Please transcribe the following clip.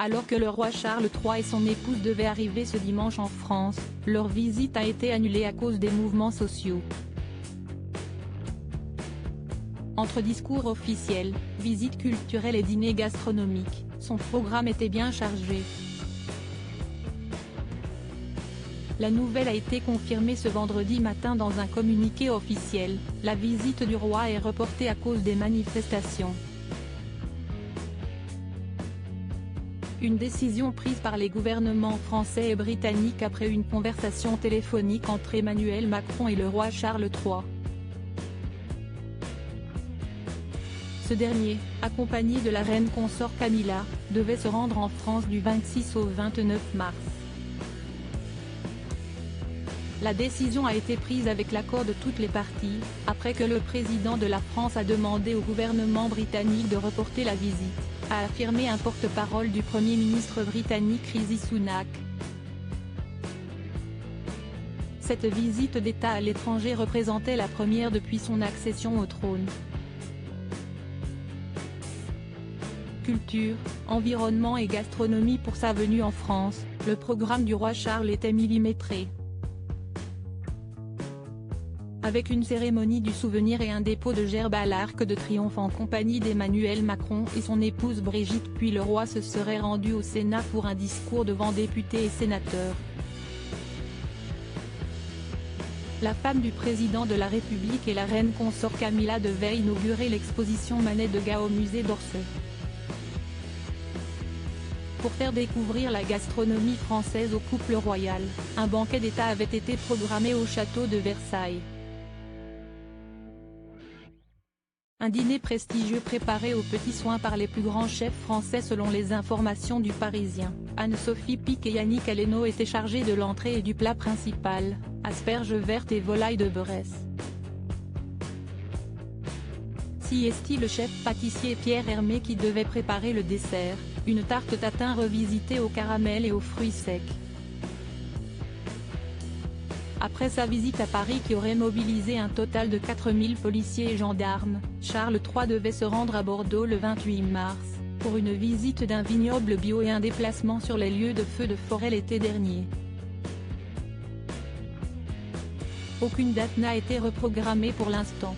Alors que le roi Charles III et son épouse devaient arriver ce dimanche en France, leur visite a été annulée à cause des mouvements sociaux. Entre discours officiels, visites culturelles et dîners gastronomiques, son programme était bien chargé. La nouvelle a été confirmée ce vendredi matin dans un communiqué officiel, la visite du roi est reportée à cause des manifestations. Une décision prise par les gouvernements français et britannique après une conversation téléphonique entre Emmanuel Macron et le roi Charles III. Ce dernier, accompagné de la reine consort Camilla, devait se rendre en France du 26 au 29 mars. La décision a été prise avec l'accord de toutes les parties, après que le président de la France a demandé au gouvernement britannique de reporter la visite, a affirmé un porte-parole du Premier ministre britannique Rishi Sunak. Cette visite d'État à l'étranger représentait la première depuis son accession au trône. Culture, environnement et gastronomie. Pour sa venue en France, le programme du roi Charles était millimétré. Avec une cérémonie du souvenir et un dépôt de gerbes à l'Arc de Triomphe en compagnie d'Emmanuel Macron et son épouse Brigitte, puis le roi se serait rendu au Sénat pour un discours devant députés et sénateurs. La femme du président de la République et la reine consort Camilla devaient inaugurer l'exposition Manet de Degas au musée d'Orsay. Pour faire découvrir la gastronomie française au couple royal, un banquet d'État avait été programmé au château de Versailles. Un dîner prestigieux préparé aux petits soins par les plus grands chefs français selon les informations du Parisien. Anne-Sophie Pic et Yannick Aleno étaient chargés de l'entrée et du plat principal, asperges vertes et volaille de Bresse. Siesti le chef pâtissier Pierre Hermé qui devait préparer le dessert, une tarte tatin revisitée au caramel et aux fruits secs. Après sa visite à Paris qui aurait mobilisé un total de 4000 policiers et gendarmes, Charles III devait se rendre à Bordeaux le 28 mars, pour une visite d'un vignoble bio et un déplacement sur les lieux de feux de forêt l'été dernier. Aucune date n'a été reprogrammée pour l'instant.